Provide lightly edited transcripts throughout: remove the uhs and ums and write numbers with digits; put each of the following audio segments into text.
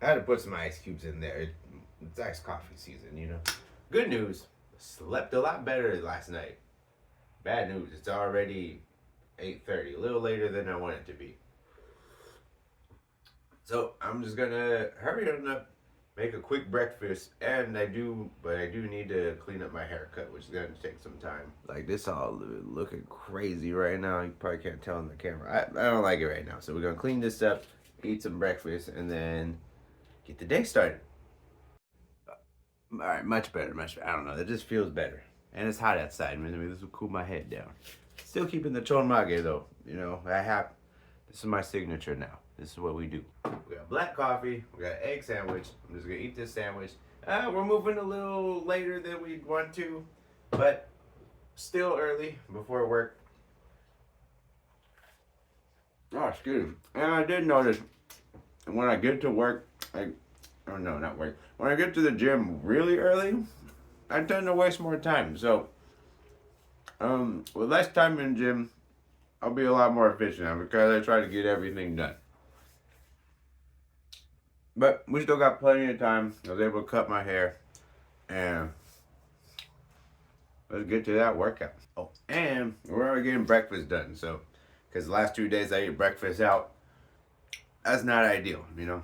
I had to put some ice cubes in there. It's iced coffee season, you know. Good news, slept a lot better last night. Bad news, it's already 8:30, a little later than I want it to be. So I'm just gonna hurry on up, make a quick breakfast, and I do need to clean up my haircut, which is gonna take some time. Like this all looking crazy right now. You probably can't tell on the camera. I don't like it right now. So we're gonna clean this up, eat some breakfast, and then get the day started. All right, much better, much better. I don't know. It just feels better, and it's hot outside. Maybe this will cool my head down. Still keeping the chonmage though. You know, I have. This is my signature now. This is what we do. We got black coffee. We got an egg sandwich. I'm just gonna eat this sandwich. We're moving a little later than we want to, but still early before work. Oh, excuse me. And I did notice when I get to work, oh no, not work. When I get to the gym really early, I tend to waste more time. So, with less time in the gym, I'll be a lot more efficient because I try to get everything done. But we still got plenty of time. I was able to cut my hair, and let's get to that workout. Oh, and we're already getting breakfast done. So, because the last 2 days I ate breakfast out, that's not ideal, you know.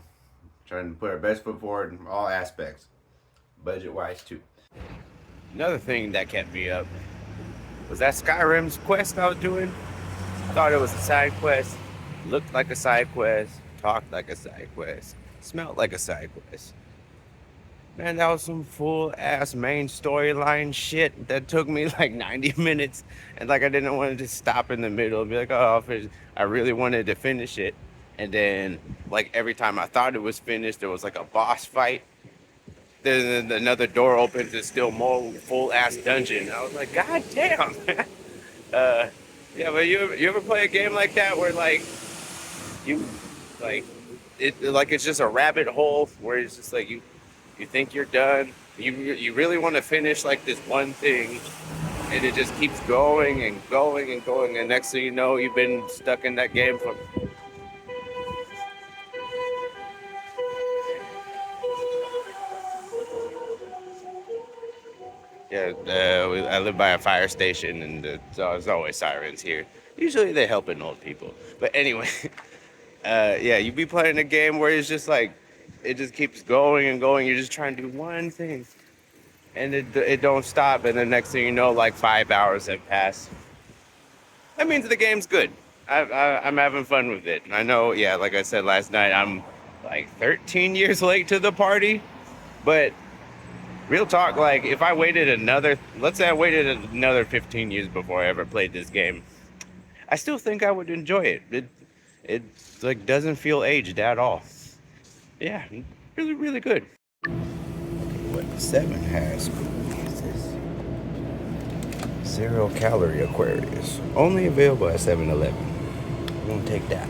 Trying to put our best foot forward in all aspects, budget wise too. Another thing that kept me up was that Skyrim's quest I was doing. I thought it was a side quest, looked like a side quest, talked like a side quest, smelled like a side quest. Man, that was some full ass main storyline shit that took me like 90 minutes. And like I didn't want to just stop in the middle and be like, oh, I really wanted to finish it. And then like every time I thought it was finished, there was like a boss fight. Then another door opens, it's still more full ass dungeon. I was like, God damn. uh, yeah, but you ever play a game like that where like you like it like it's just a rabbit hole where it's just like you think you're done. You really want to finish like this one thing, and it just keeps going and going and going. And next thing you know, you've been stuck in that game for. Yeah, I live by a fire station, and so there's always sirens here. Usually they're helping old people. But anyway, yeah, you be playing a game where it's just like it just keeps going and going. You're just trying to do one thing, and it don't stop. And the next thing you know, like 5 hours have passed. That means the game's good. I'm having fun with it. I know, yeah, like I said last night, I'm like 13 years late to the party, but real talk, like if I waited let's say I waited another 15 years before I ever played this game, I still think I would enjoy it. It like doesn't feel aged at all. Yeah, really, really good. What 7 has is this 0 calorie Aquarius. Only available at 7-Eleven. We're gonna take that.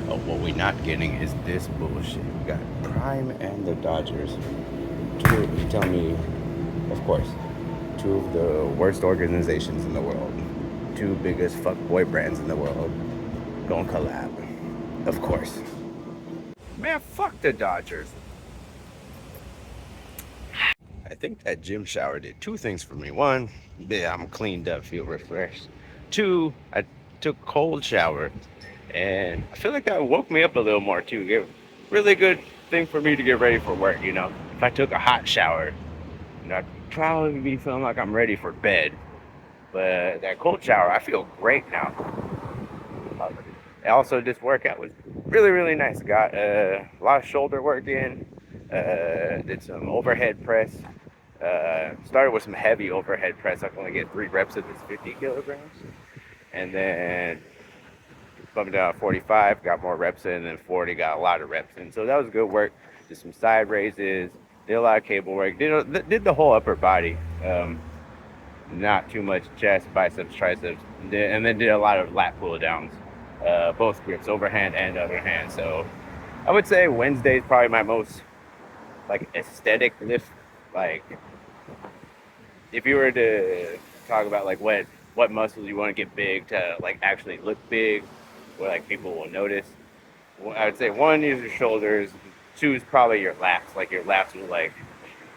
Oh, what we're not getting is this bullshit. We got Prime and the Dodgers. You tell me, of course, 2 of the worst organizations in the world, 2 biggest fuckboy brands in the world, gonna collab. Of course. Man, fuck the Dodgers. I think that gym shower did 2 things for me. 1, yeah, I'm cleaned up, feel refreshed. 2, I took a cold shower, and I feel like that woke me up a little more too. Really good thing for me to get ready for work, you know. If I took a hot shower, you know, I'd probably be feeling like I'm ready for bed. But that cold shower, I feel great now. Also, this workout was really, really nice. Got a lot of shoulder work in. Did some overhead press. Started with some heavy overhead press. I can only get 3 reps of this 50 kilograms. And then bumped down 45, got more reps in, and then 40, got a lot of reps in. So that was good work. Did some side raises, did a lot of cable work, did the whole upper body. Not too much chest, biceps, triceps, and then did a lot of lat pull downs. Both grips, overhand and underhand. So I would say Wednesday is probably my most like aesthetic lift. Like if you were to talk about like what muscles you want to get big to like actually look big, where like people will notice. I would say 1 is your shoulders, two is probably your lats. Like your lats will like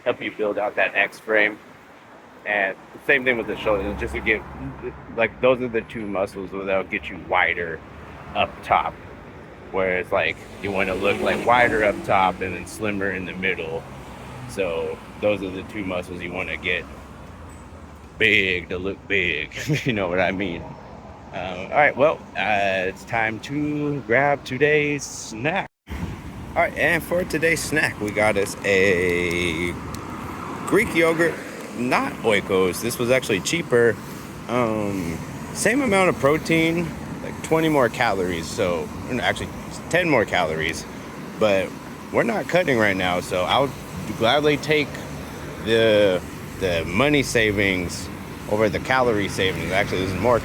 help you build out that X frame. And same thing with the shoulders, just to get like those are the two muscles that'll get you wider up top. Whereas like you want to look like wider up top and then slimmer in the middle. So those are the two muscles you want to get big to look big. You know what I mean? All right, well, it's time to grab today's snack. All right, and for today's snack, we got us a Greek yogurt, not Oikos. This was actually cheaper. Same amount of protein, like 20 more calories. So actually 10 more calories, but we're not cutting right now. So I'll gladly take the money savings over the calorie savings. Actually, this is more.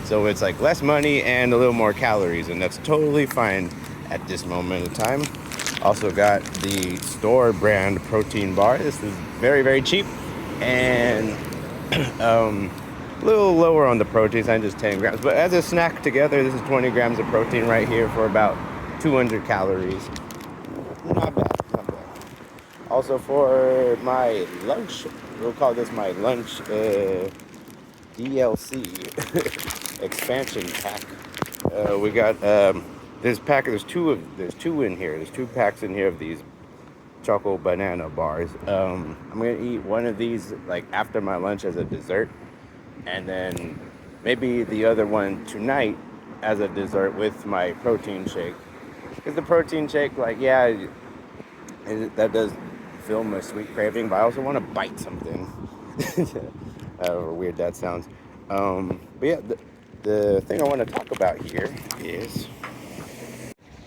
So it's like less money and a little more calories, and that's totally fine at this moment in time. Also got the store brand protein bar. This is very, very cheap and a little lower on the protein side, just 10 grams. But as a snack together, this is 20 grams of protein right here for about 200 calories. Not bad, not bad. Also for my lunch, we'll call this my lunch DLC expansion pack. We got this pack. There's two in here. There's 2 packs in here of these choco banana bars. I'm gonna eat one of these like after my lunch as a dessert, and then maybe the other one tonight as a dessert with my protein shake. Because the protein shake, like, yeah, that does fill my sweet craving, but I also want to bite something. However weird that sounds. But yeah, the thing I want to talk about here is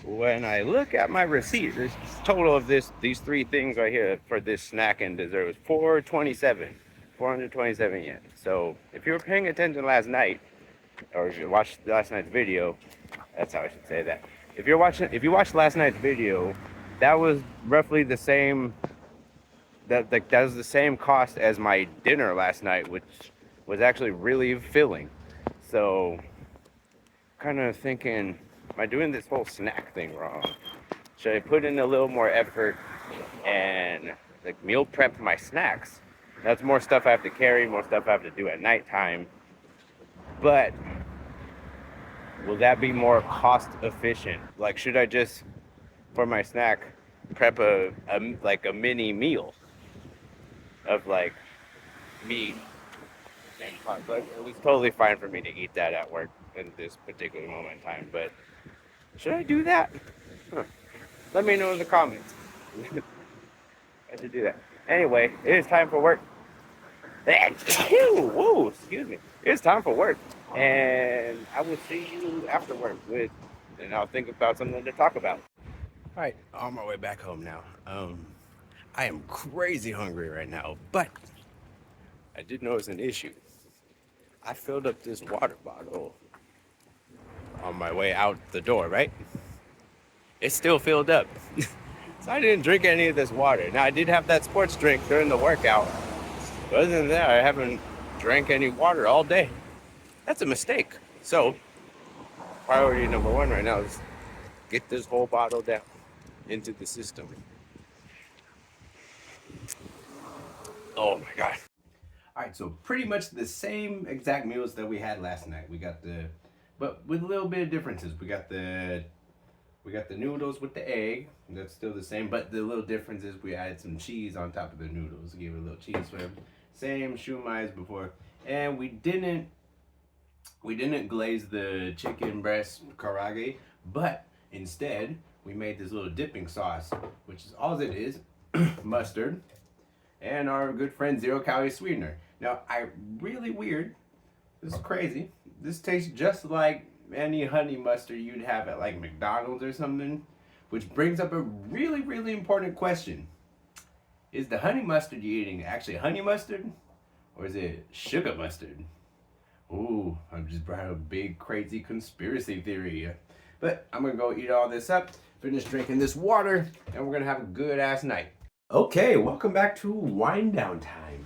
when I look at my receipt, this total of these 3 things right here for this snack and dessert was 427 yen. So if you were paying attention last night, or if you watched last night's video, that's how I should say that. If you watched last night's video, that was roughly the same. That was the same cost as my dinner last night, which was actually really filling. So, kind of thinking, am I doing this whole snack thing wrong? Should I put in a little more effort and like meal prep my snacks? That's more stuff I have to carry, more stuff I have to do at nighttime. But will that be more cost efficient? Like, should I just, for my snack, prep a mini meal of like meat and carbs? Like, it was totally fine for me to eat that at work in this particular moment in time, but should I do that? Huh. Let me know in the comments. I should do that. Anyway, it is time for work. Whoa, excuse me. It's time for work, and I will see you after work and I'll think about something to talk about. All right, on my way back home now. I am crazy hungry right now, but I did notice an issue. I filled up this water bottle on my way out the door, right? It's still filled up. So I didn't drink any of this water. Now, I did have that sports drink during the workout. But other than that, I haven't drank any water all day. That's a mistake. So, priority number 1 right now is get this whole bottle down into the system. Oh my God. All right, so pretty much the same exact meals that we had last night. But with a little bit of differences. We got the noodles with the egg. That's still the same, but the little difference is we added some cheese on top of the noodles. Gave it a little cheese flavor. Same shumai as before. And we didn't glaze the chicken breast karaage, but instead we made this little dipping sauce, which is all it is, mustard, and our good friend 0 calorie sweetener. Now, really weird. This is crazy. This tastes just like any honey mustard you'd have at like McDonald's or something, which brings up a really, really important question. Is the honey mustard you're eating actually honey mustard, or is it sugar mustard? Ooh, I just brought out a big crazy conspiracy theory. But I'm gonna go eat all this up, finish drinking this water, and we're gonna have a good ass night. Okay, welcome back to wind down time.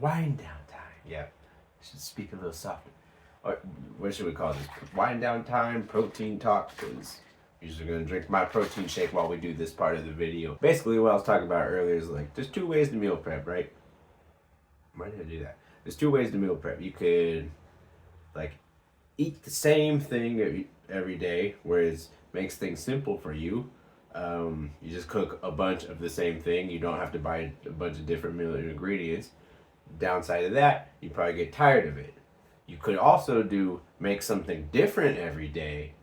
Wind down time. Yeah, I should speak a little softer. Or what should we call this? Wind down time, protein talk, because Usually gonna drink my protein shake while we do this part of the video. Basically, what I was talking about earlier is like, there's two ways to meal prep, right? Why did I do that? There's two ways to meal prep. You could like eat the same thing every day, whereas makes things simple for you. You just cook a bunch of the same thing. You don't have to buy a bunch of different meal ingredients. Downside of that, you probably get tired of it. You could also make something different every day,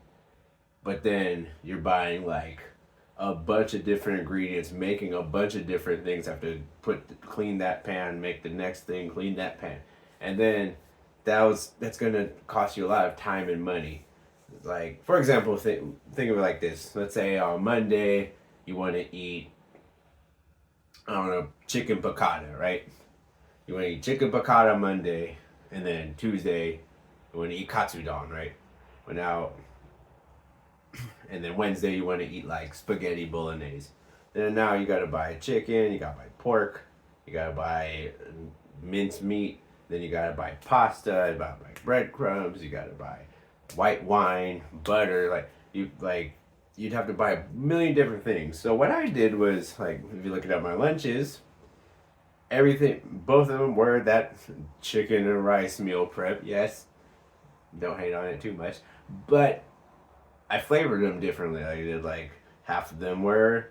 but then you're buying like a bunch of different ingredients, making a bunch of different things. Have to clean that pan, make the next thing, clean that pan, and then that's gonna cost you a lot of time and money. Like, for example, think of it like this. Let's say on Monday you want to eat, I don't know, chicken piccata, right? You want to eat chicken piccata Monday, and then Tuesday you want to eat katsudon, right? Well, now, and then Wednesday you want to eat like spaghetti bolognese. Then now you gotta buy chicken, you gotta buy pork, you gotta buy minced meat, then you gotta buy pasta, you gotta buy breadcrumbs, you gotta buy white wine, butter, you'd have to buy a million different things. So what I did was, like, if you look at my lunches, everything, both of them were that chicken and rice meal prep. Yes, don't hate on it too much, but I flavored them differently. I did like half of them were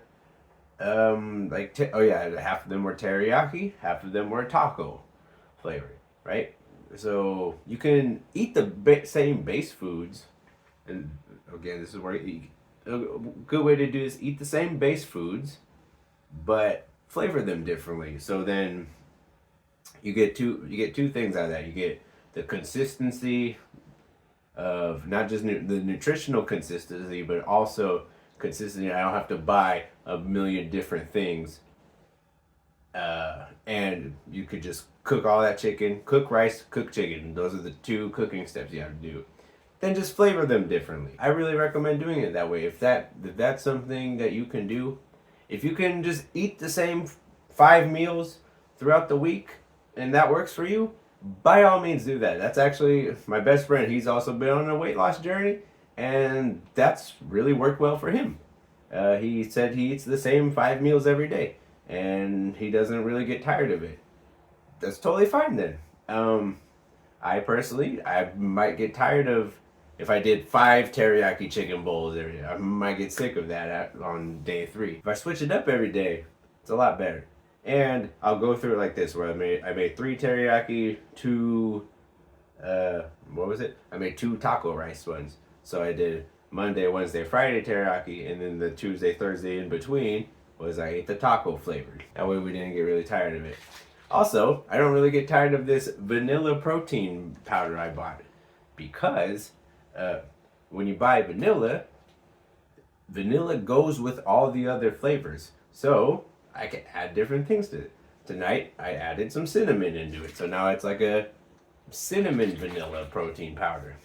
half of them were teriyaki, half of them were taco flavored, right? So you can eat the same base foods, and again, this is where a good way to do is eat the same base foods, but flavor them differently. So then you get two things out of that. You get the consistency of not just the nutritional consistency, but also consistency. I don't have to buy a million different things, and you could just cook all that chicken, cook rice, cook chicken. Those are the two cooking steps you have to do. Then just flavor them differently. I really recommend doing it that way. If that's something that you can do, if you can just eat the same 5 meals throughout the week and that works for you, by all means do that. That's actually my best friend. He's also been on a weight loss journey, and that's really worked well for him. He said he eats the same 5 meals every day, and he doesn't really get tired of it. That's totally fine then. I might get tired of if I did 5 teriyaki chicken bowls every day. I might get sick of that on day 3. If I switch it up every day, it's a lot better. And I'll go through it like this, where I made 3 teriyaki, 2 I made 2 taco rice ones. So I did Monday, Wednesday, Friday teriyaki, and then the Tuesday, Thursday in between was I ate the taco flavored. That way we didn't get really tired of it. Also, I don't really get tired of this vanilla protein powder I bought, because when you buy vanilla goes with all the other flavors. So I can add different things to it. Tonight I added some cinnamon into it, so now it's like a cinnamon vanilla protein powder.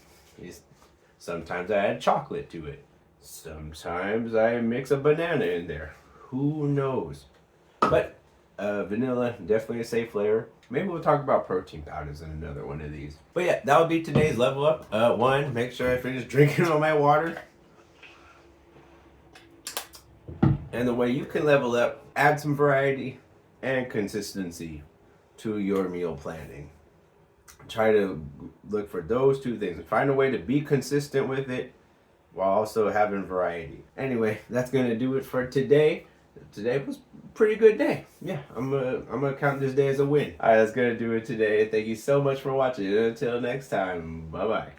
Sometimes I add chocolate to it. Sometimes I mix a banana in there. Who knows? But vanilla, definitely a safe flavor. Maybe we'll talk about protein powders in another one of these. But yeah, that would be today's level up. 1, make sure I finish drinking all my water. And the way you can level up, add some variety and consistency to your meal planning. Try to look for those two things. Find a way to be consistent with it while also having variety. Anyway, that's going to do it for today. Today was a pretty good day. Yeah, I'm gonna count this day as a win. All right, that's going to do it today. Thank you so much for watching. Until next time, bye-bye.